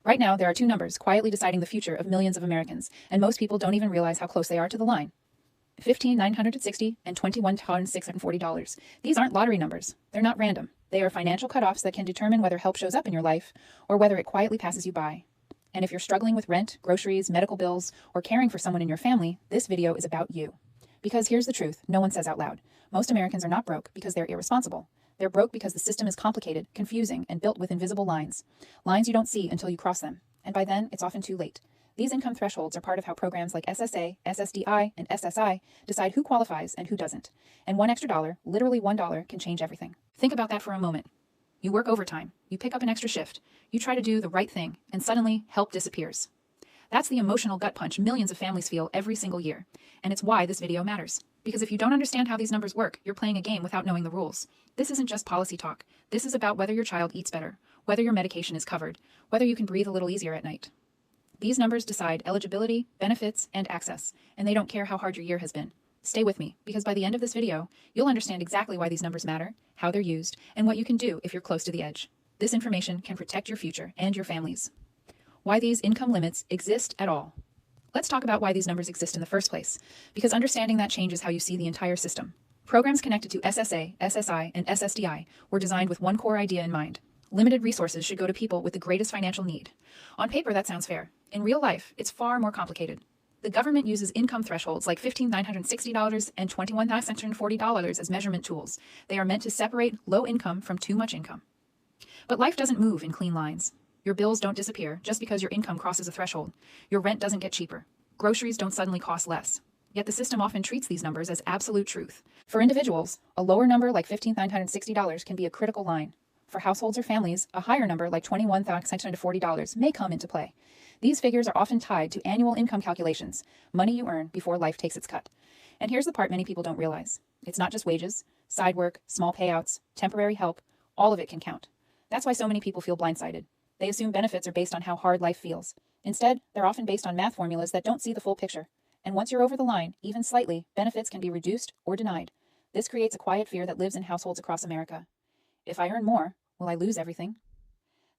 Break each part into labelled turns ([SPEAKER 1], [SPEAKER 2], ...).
[SPEAKER 1] Right now, there are two numbers quietly deciding the future of millions of Americans, and most people don't even realize how close they are to the line. $15,960 and $21,640. These aren't lottery numbers. They're not random. They are financial cutoffs that can determine whether help shows up in your life or whether it quietly passes you by. And if you're struggling with rent, groceries, medical bills, or caring for someone in your family, this video is about you. Because here's the truth no one says out loud. Most Americans are not broke because they're irresponsible. They're broke because the system is complicated, confusing, and built with invisible lines. Lines you don't see until you cross them. And by then, it's often too late. These income thresholds are part of how programs like SSA, SSDI, and SSI decide who qualifies and who doesn't. And one extra dollar, literally $1, can change everything. Think about that for a moment. You work overtime, you pick up an extra shift, you try to do the right thing, and suddenly help disappears. That's the emotional gut punch millions of families feel every single year. And it's why this video matters. Because if you don't understand how these numbers work, you're playing a game without knowing the rules. This isn't just policy talk. This is about whether your child eats better, whether your medication is covered, whether you can breathe a little easier at night. These numbers decide eligibility, benefits, and access, and they don't care how hard your year has been. Stay with me, because by the end of this video, you'll understand exactly why these numbers matter, how they're used, and what you can do if you're close to the edge. This information can protect your future and your families. Why these income limits exist at all. Let's talk about why these numbers exist in the first place, because understanding that changes how you see the entire system. Programs connected to SSA, SSI, and SSDI were designed with one core idea in mind. Limited resources should go to people with the greatest financial need. On paper, that sounds fair. In real life, it's far more complicated. The government uses income thresholds like $15,960 and $21,640 as measurement tools. They are meant to separate low income from too much income. But life doesn't move in clean lines. Your bills don't disappear just because your income crosses a threshold. Your rent doesn't get cheaper. Groceries don't suddenly cost less. Yet the system often treats these numbers as absolute truth. For individuals, a lower number like $15,960 can be a critical line. For households or families, a higher number like $21,640 may come into play. These figures are often tied to annual income calculations, money you earn before life takes its cut. And here's the part many people don't realize. It's not just wages, side work, small payouts, temporary help, all of it can count. That's why so many people feel blindsided. They assume benefits are based on how hard life feels. Instead, they're often based on math formulas that don't see the full picture. And once you're over the line, even slightly, benefits can be reduced or denied. This creates a quiet fear that lives in households across America. If I earn more, will I lose everything?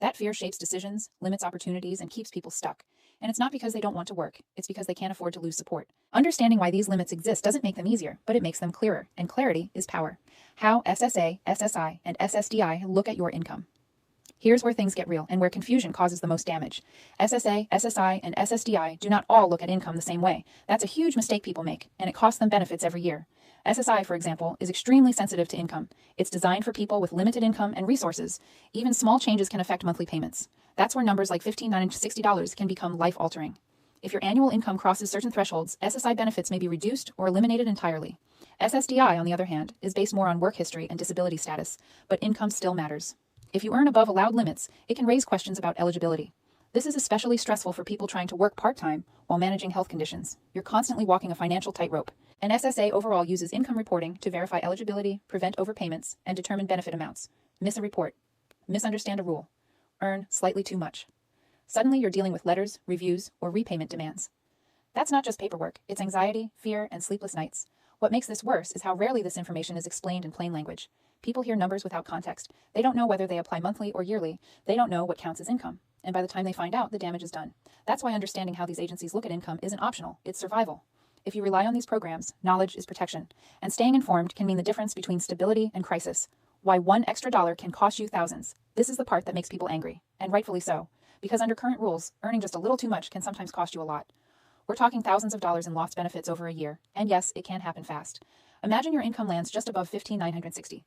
[SPEAKER 1] That fear shapes decisions, limits opportunities, and keeps people stuck. And it's not because they don't want to work. It's because they can't afford to lose support. Understanding why these limits exist doesn't make them easier, but it makes them clearer. And clarity is power. How SSA, SSI, and SSDI look at your income. Here's where things get real and where confusion causes the most damage. SSA, SSI, and SSDI do not all look at income the same way. That's a huge mistake people make, and it costs them benefits every year. SSI, for example, is extremely sensitive to income. It's designed for people with limited income and resources. Even small changes can affect monthly payments. That's where numbers like $15,960 can become life-altering. If your annual income crosses certain thresholds, SSI benefits may be reduced or eliminated entirely. SSDI, on the other hand, is based more on work history and disability status, but income still matters. If you earn above allowed limits, it can raise questions about eligibility. This is especially stressful for people trying to work part-time while managing health conditions. You're constantly walking a financial tightrope. An SSA overall uses income reporting to verify eligibility, prevent overpayments, and determine benefit amounts. Miss a report. Misunderstand a rule. Earn slightly too much. Suddenly you're dealing with letters, reviews, or repayment demands. That's not just paperwork. It's anxiety, fear, and sleepless nights. What makes this worse is how rarely this information is explained in plain language. People hear numbers without context. They don't know whether they apply monthly or yearly. They don't know what counts as income. And by the time they find out, the damage is done. That's why understanding how these agencies look at income isn't optional. It's survival. If you rely on these programs, knowledge is protection. And staying informed can mean the difference between stability and crisis. Why one extra dollar can cost you thousands. This is the part that makes people angry. And rightfully so. Because under current rules, earning just a little too much can sometimes cost you a lot. We're talking thousands of dollars in lost benefits over a year. And yes, it can happen fast. Imagine your income lands just above $15,960.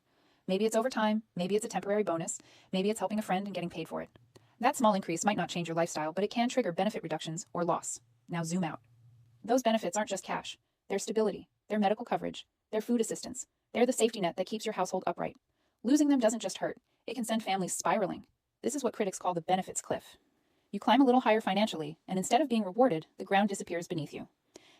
[SPEAKER 1] Maybe it's overtime, maybe it's a temporary bonus, maybe it's helping a friend and getting paid for it. That small increase might not change your lifestyle, but it can trigger benefit reductions or loss. Now zoom out. Those benefits aren't just cash. They're stability, they're medical coverage, they're food assistance, they're the safety net that keeps your household upright. Losing them doesn't just hurt, it can send families spiraling. This is what critics call the benefits cliff. You climb a little higher financially, and instead of being rewarded, the ground disappears beneath you.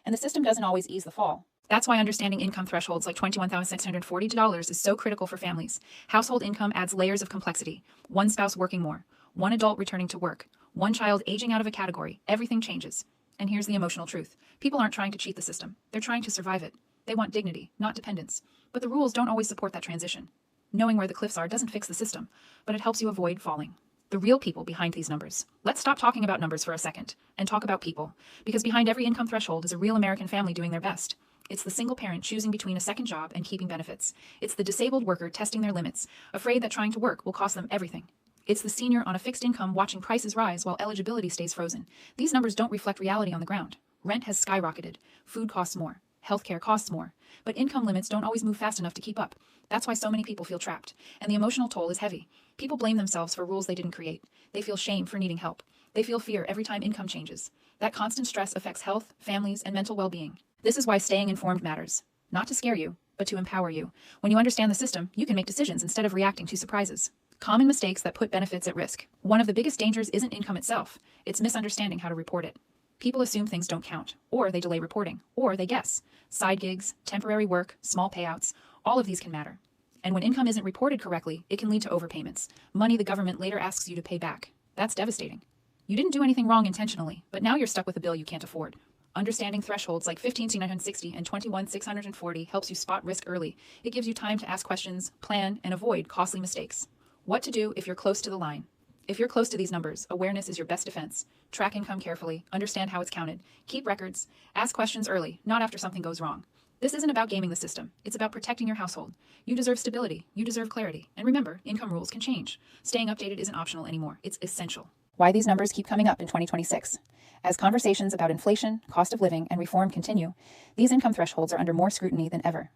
[SPEAKER 1] And the system doesn't always ease the fall. That's why understanding income thresholds like $21,640 is so critical for families. Household income adds layers of complexity. One spouse working more, one adult returning to work, one child aging out of a category. Everything changes. And here's the emotional truth. People aren't trying to cheat the system. They're trying to survive it. They want dignity, not dependence. But the rules don't always support that transition. Knowing where the cliffs are doesn't fix the system, but it helps you avoid falling. The real people behind these numbers. Let's stop talking about numbers for a second and talk about people, because behind every income threshold is a real American family doing their best. It's the single parent choosing between a second job and keeping benefits. It's the disabled worker testing their limits, afraid that trying to work will cost them everything. It's the senior on a fixed income watching prices rise while eligibility stays frozen. These numbers don't reflect reality on the ground. Rent has skyrocketed. Food costs more. Healthcare costs more. But income limits don't always move fast enough to keep up. That's why so many people feel trapped. And the emotional toll is heavy. People blame themselves for rules they didn't create. They feel shame for needing help. They feel fear every time income changes. That constant stress affects health, families, and mental well-being. This is why staying informed matters. Not to scare you, but to empower you. When you understand the system, you can make decisions instead of reacting to surprises. Common mistakes that put benefits at risk. One of the biggest dangers isn't income itself. It's misunderstanding how to report it. People assume things don't count, or they delay reporting, or they guess. Side gigs, temporary work, small payouts, all of these can matter. And when income isn't reported correctly, it can lead to overpayments. Money the government later asks you to pay back. That's devastating. You didn't do anything wrong intentionally, but now you're stuck with a bill you can't afford. Understanding thresholds like 15,960 and 21,640 helps you spot risk early. It gives you time to ask questions, plan, and avoid costly mistakes. What to do if you're close to the line. If you're close to these numbers, awareness is your best defense. Track income carefully, understand how it's counted, keep records, ask questions early, not after something goes wrong. This isn't about gaming the system. It's about protecting your household. You deserve stability. You deserve clarity. And remember, income rules can change. Staying updated isn't optional anymore. It's essential. Why these numbers keep coming up in 2026. As conversations about inflation, cost of living, and reform continue, these income thresholds are under more scrutiny than ever.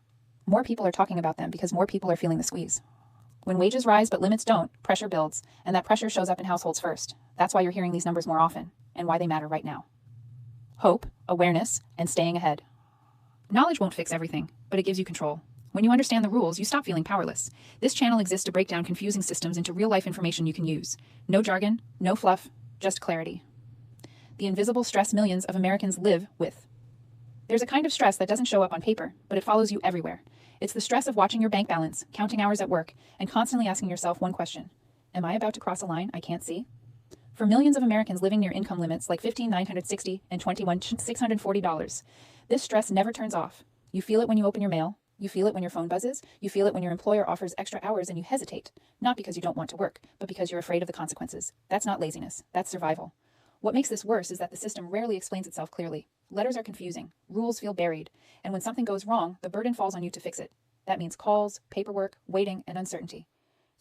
[SPEAKER 1] More people are talking about them because more people are feeling the squeeze. When wages rise but limits don't, pressure builds, and that pressure shows up in households first. That's why you're hearing these numbers more often, and why they matter right now. Hope, awareness, and staying ahead. Knowledge won't fix everything, but it gives you control. When you understand the rules, you stop feeling powerless. This channel exists to break down confusing systems into real-life information you can use. No jargon, no fluff, just clarity. The invisible stress millions of Americans live with. There's a kind of stress that doesn't show up on paper, but it follows you everywhere. It's the stress of watching your bank balance, counting hours at work, and constantly asking yourself one question. Am I about to cross a line I can't see? For millions of Americans living near income limits like $15,960 and $21,640, this stress never turns off. You feel it when you open your mail. You feel it when your phone buzzes. You feel it when your employer offers extra hours and you hesitate. Not because you don't want to work, but because you're afraid of the consequences. That's not laziness. That's survival. What makes this worse is that the system rarely explains itself clearly. Letters are confusing. Rules feel buried. And when something goes wrong, the burden falls on you to fix it. That means calls, paperwork, waiting, and uncertainty.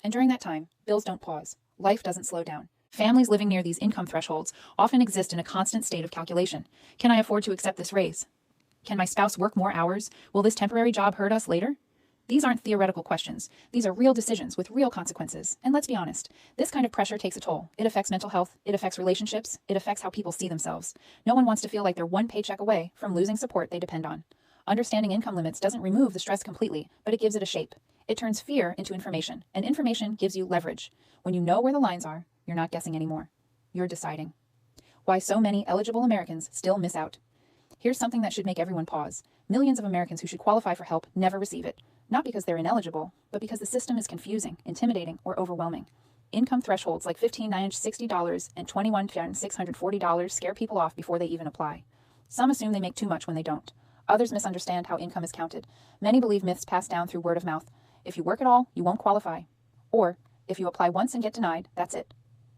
[SPEAKER 1] And during that time, bills don't pause. Life doesn't slow down. Families living near these income thresholds often exist in a constant state of calculation. Can I afford to accept this raise? Can my spouse work more hours? Will this temporary job hurt us later? These aren't theoretical questions. These are real decisions with real consequences. And let's be honest, this kind of pressure takes a toll. It affects mental health. It affects relationships. It affects how people see themselves. No one wants to feel like they're one paycheck away from losing support they depend on. Understanding income limits doesn't remove the stress completely, but it gives it a shape. It turns fear into information, and information gives you leverage. When you know where the lines are, you're not guessing anymore. You're deciding. Why so many eligible Americans still miss out. Here's something that should make everyone pause. Millions of Americans who should qualify for help never receive it. Not because they're ineligible, but because the system is confusing, intimidating, or overwhelming. Income thresholds like $15,960 and $21,640 scare people off before they even apply. Some assume they make too much when they don't. Others misunderstand how income is counted. Many believe myths passed down through word of mouth. If you work at all, you won't qualify. Or, if you apply once and get denied, that's it.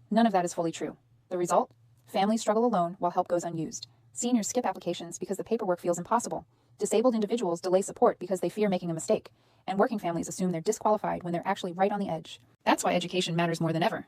[SPEAKER 1] None of that is fully true. The result? Families struggle alone while help goes unused. Seniors skip applications because the paperwork feels impossible. Disabled individuals delay support because they fear making a mistake. And working families assume they're disqualified when they're actually right on the edge. That's why education matters more than ever.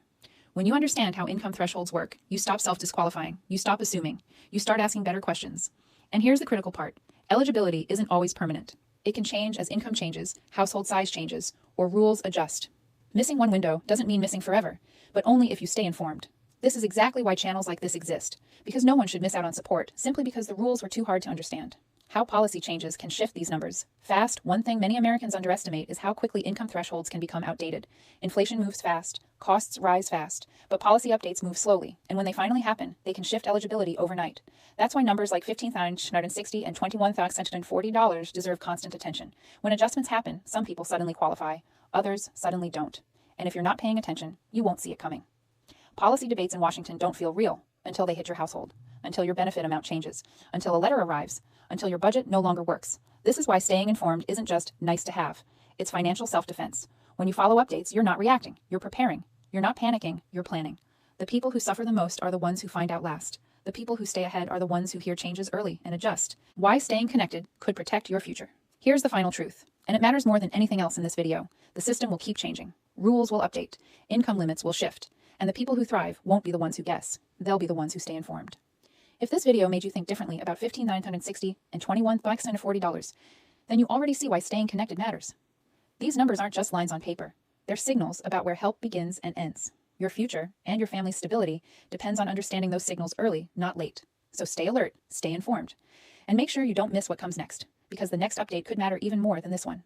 [SPEAKER 1] When you understand how income thresholds work, you stop self-disqualifying. You stop assuming. You start asking better questions. And here's the critical part. Eligibility isn't always permanent. It can change as income changes, household size changes, or rules adjust. Missing one window doesn't mean missing forever, but only if you stay informed. This is exactly why channels like this exist, because no one should miss out on support simply because the rules were too hard to understand. How policy changes can shift these numbers. Fast, one thing many Americans underestimate is how quickly income thresholds can become outdated. Inflation moves fast, costs rise fast, but policy updates move slowly, and when they finally happen, they can shift eligibility overnight. That's why numbers like $15,960 and $21,640 deserve constant attention. When adjustments happen, some people suddenly qualify, others suddenly don't. And if you're not paying attention, you won't see it coming. Policy debates in Washington don't feel real until they hit your household, until your benefit amount changes, until a letter arrives, until your budget no longer works. This is why staying informed isn't just nice to have. It's financial self-defense. When you follow updates, you're not reacting. You're preparing. You're not panicking, you're planning. The people who suffer the most are the ones who find out last. The people who stay ahead are the ones who hear changes early and adjust. Why staying connected could protect your future. Here's the final truth, and it matters more than anything else in this video. The system will keep changing. Rules will update. Income limits will shift. And the people who thrive won't be the ones who guess. They'll be the ones who stay informed. If this video made you think differently about $15,960 and $21,640, then you already see why staying connected matters. These numbers aren't just lines on paper. They're signals about where help begins and ends. Your future and your family's stability depends on understanding those signals early, not late. So stay alert, stay informed, and make sure you don't miss what comes next, because the next update could matter even more than this one.